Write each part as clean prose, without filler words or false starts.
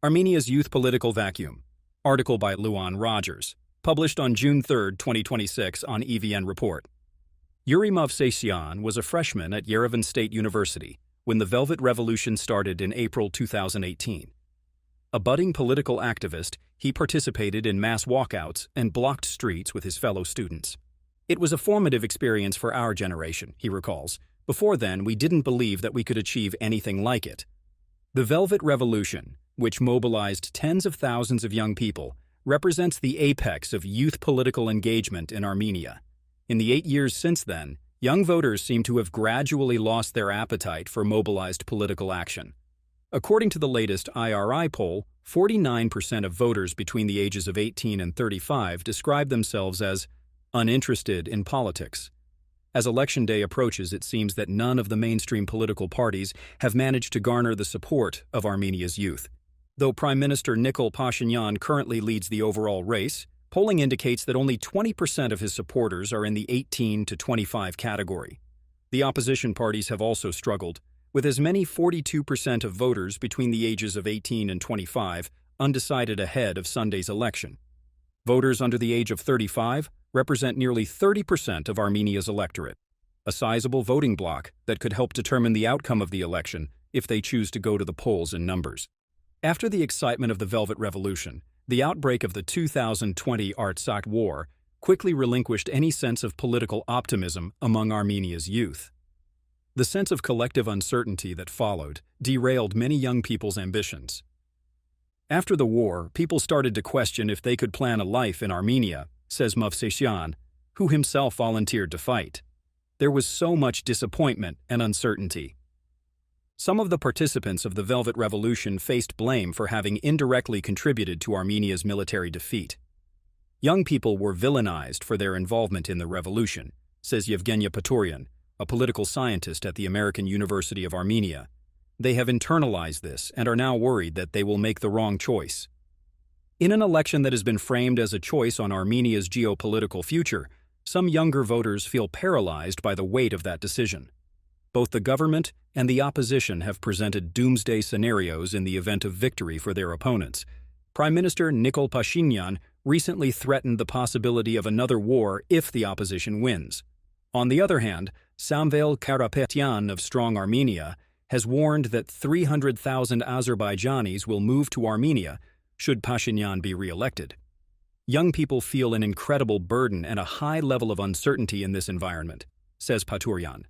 Armenia's Youth Political Vacuum. Article by Luan Rogers. Published on June 3, 2026 on EVN Report. Yerevan was a freshman at Yerevan State University when the Velvet Revolution started in April 2018. A budding political activist, he participated in mass walkouts and blocked streets with his fellow students. It was a formative experience for our generation, he recalls. Before then, we didn't believe that we could achieve anything like it. The Velvet Revolution, which mobilized tens of thousands of young people, represents the apex of youth political engagement in Armenia. In the 8 years since then, young voters seem to have gradually lost their appetite for mobilized political action. According to the latest IRI poll, 49% of voters between the ages of 18 and 35 describe themselves as uninterested in politics. As election day approaches, it seems that none of the mainstream political parties have managed to garner the support of Armenia's youth. Though Prime Minister Nikol Pashinyan currently leads the overall race, polling indicates that only 20% of his supporters are in the 18 to 25 category. The opposition parties have also struggled, with as many 42% of voters between the ages of 18 and 25 undecided ahead of Sunday's election. Voters under the age of 35 represent nearly 30% of Armenia's electorate, a sizable voting bloc that could help determine the outcome of the election if they choose to go to the polls in numbers. After the excitement of the Velvet Revolution, the outbreak of the 2020 Artsakh War quickly relinquished any sense of political optimism among Armenia's youth. The sense of collective uncertainty that followed derailed many young people's ambitions. After the war, people started to question if they could plan a life in Armenia, says Mobilization, who himself volunteered to fight. There was so much disappointment and uncertainty. Some of the participants of the Velvet Revolution faced blame for having indirectly contributed to Armenia's military defeat. Young people were villainized for their involvement in the revolution, says Yevgeny Paturyan, a political scientist at the American University of Armenia. They have internalized this and are now worried that they will make the wrong choice. In an election that has been framed as a choice on Armenia's geopolitical future, some younger voters feel paralyzed by the weight of that decision. Both the government and the opposition have presented doomsday scenarios in the event of victory for their opponents. Prime Minister Nikol Pashinyan recently threatened the possibility of another war if the opposition wins. On the other hand, Samvel Karapetyan of Strong Armenia has warned that 300,000 Azerbaijanis will move to Armenia should Pashinyan be re-elected. Young people feel an incredible burden and a high level of uncertainty in this environment, says Paturyan.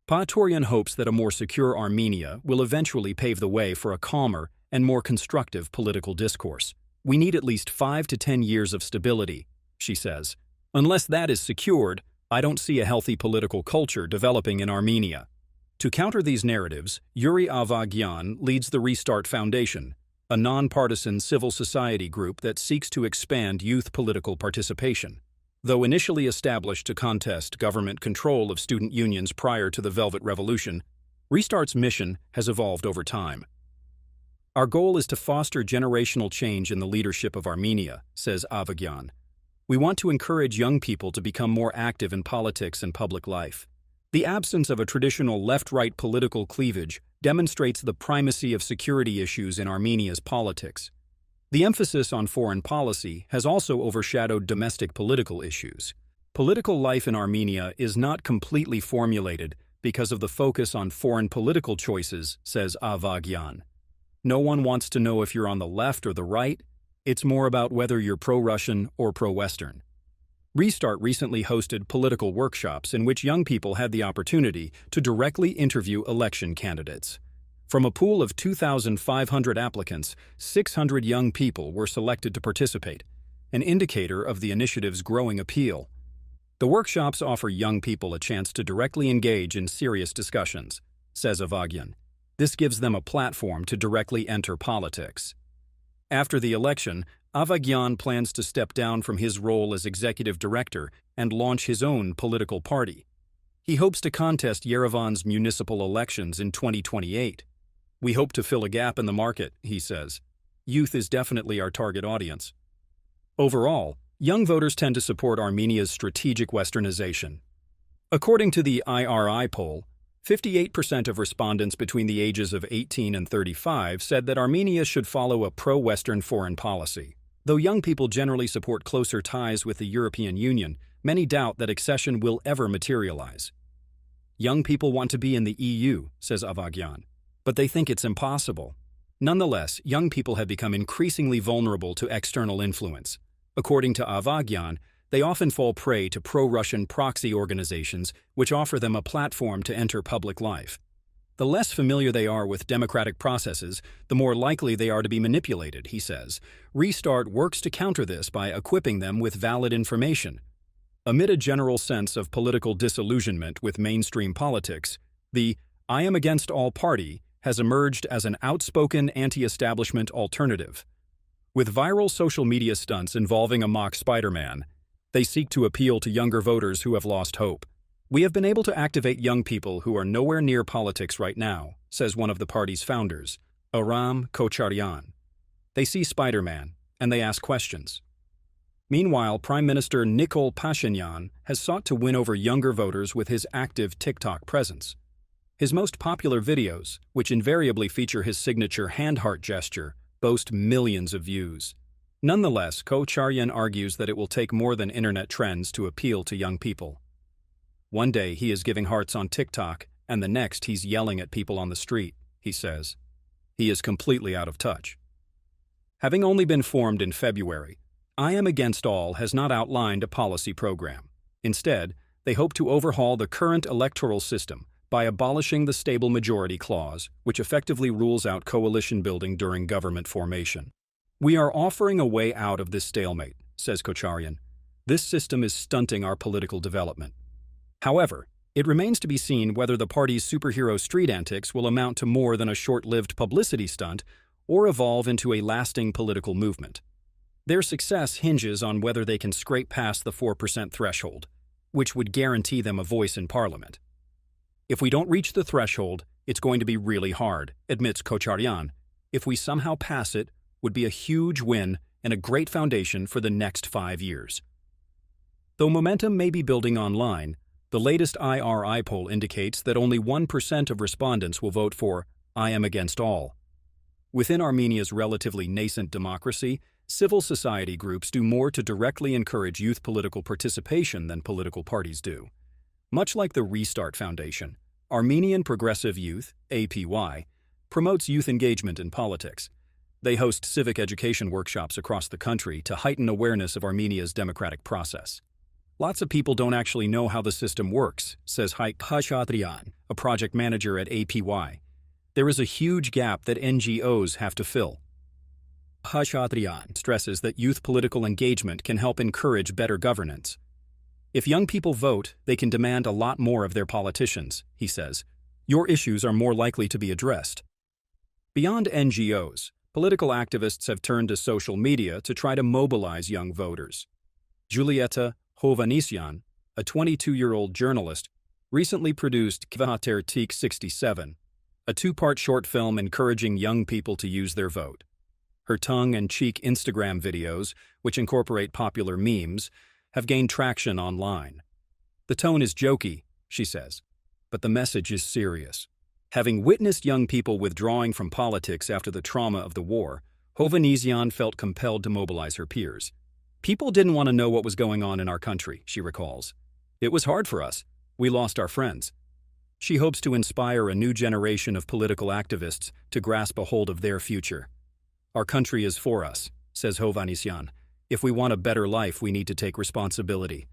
Paturyan hopes that a more secure Armenia will eventually pave the way for a calmer and more constructive political discourse. We need at least 5 to 10 years of stability, she says. Unless that is secured, I don't see a healthy political culture developing in Armenia. To counter these narratives, Yuri Avagyan leads the Restart Foundation, a nonpartisan civil society group that seeks to expand youth political participation. Though initially established to contest government control of student unions prior to the Velvet Revolution, Restart's mission has evolved over time. Our goal is to foster generational change in the leadership of Armenia, says Avagyan. We want to encourage young people to become more active in politics and public life. The absence of a traditional left-right political cleavage demonstrates the primacy of security issues in Armenia's politics. The emphasis on foreign policy has also overshadowed domestic political issues. Political life in Armenia is not completely formulated because of the focus on foreign political choices, says Avagyan. No one wants to know if you're on the left or the right. It's more about whether you're pro-Russian or pro-Western. Restart recently hosted political workshops in which young people had the opportunity to directly interview election candidates. From a pool of 2,500 applicants, 600 young people were selected to participate, an indicator of the initiative's growing appeal. The workshops offer young people a chance to directly engage in serious discussions, says Avagyan. This gives them a platform to directly enter politics. After the election, Avagyan plans to step down from his role as executive director and launch his own political party. He hopes to contest Yerevan's municipal elections in 2028. We hope to fill a gap in the market, he says. Youth is definitely our target audience. Overall, young voters tend to support Armenia's strategic westernization. According to the IRI poll, 58% of respondents between the ages of 18 and 35 said that Armenia should follow a pro-Western foreign policy. Though young people generally support closer ties with the European Union, many doubt that accession will ever materialize. Young people want to be in the EU, says Avagyan, but they think it's impossible. Nonetheless, young people have become increasingly vulnerable to external influence. According to Avagyan, they often fall prey to pro-Russian proxy organizations which offer them a platform to enter public life. The less familiar they are with democratic processes, the more likely they are to be manipulated, he says. Restart works to counter this by equipping them with valid information. Amid a general sense of political disillusionment with mainstream politics, the "I am against all" party has emerged as an outspoken anti-establishment alternative. With viral social media stunts involving a mock Spider-Man, they seek to appeal to younger voters who have lost hope. "We have been able to activate young people who are nowhere near politics right now," says one of the party's founders, Aram Kocharyan. "They see Spider-Man, and they ask questions." Meanwhile, Prime Minister Nikol Pashinyan has sought to win over younger voters with his active TikTok presence. His most popular videos, which invariably feature his signature hand heart gesture, boast millions of views. Nonetheless, Kocharyan argues that it will take more than internet trends to appeal to young people. One day he is giving hearts on TikTok, and the next he's yelling at people on the street, he says. He is completely out of touch. Having only been formed in February, I Am Against All has not outlined a policy program. Instead, they hope to overhaul the current electoral system by abolishing the stable majority clause, which effectively rules out coalition building during government formation. "We are offering a way out of this stalemate," says Kocharyan. "This system is stunting our political development." However, it remains to be seen whether the party's superhero street antics will amount to more than a short-lived publicity stunt or evolve into a lasting political movement. Their success hinges on whether they can scrape past the 4% threshold, which would guarantee them a voice in parliament. "If we don't reach the threshold, it's going to be really hard," admits Kocharyan. "If we somehow pass it, would be a huge win and a great foundation for the next 5 years." Though momentum may be building online, the latest IRI poll indicates that only 1% of respondents will vote for I Am Against All. Within Armenia's relatively nascent democracy, civil society groups do more to directly encourage youth political participation than political parties do. Much like the Restart Foundation, Armenian Progressive Youth, APY, promotes youth engagement in politics. They host civic education workshops across the country to heighten awareness of Armenia's democratic process. "Lots of people don't actually know how the system works," says Haik Khachaturian, a project manager at APY. "There is a huge gap that NGOs have to fill." Khachaturian stresses that youth political engagement can help encourage better governance. "If young people vote, they can demand a lot more of their politicians," he says. "Your issues are more likely to be addressed." Beyond NGOs, political activists have turned to social media to try to mobilize young voters. Julieta Hovhannisyan, a 22-year-old journalist, recently produced Kvahater Tik 67, a 2-part short film encouraging young people to use their vote. Her tongue-in-cheek Instagram videos, which incorporate popular memes, have gained traction online. "The tone is jokey," she says, "but the message is serious." Having witnessed young people withdrawing from politics after the trauma of the war, Hovhannisyan felt compelled to mobilize her peers. "People didn't want to know what was going on in our country," she recalls. "It was hard for us. We lost our friends." She hopes to inspire a new generation of political activists to grasp a hold of their future. "Our country is for us," says Hovhannisyan. "If we want a better life, we need to take responsibility."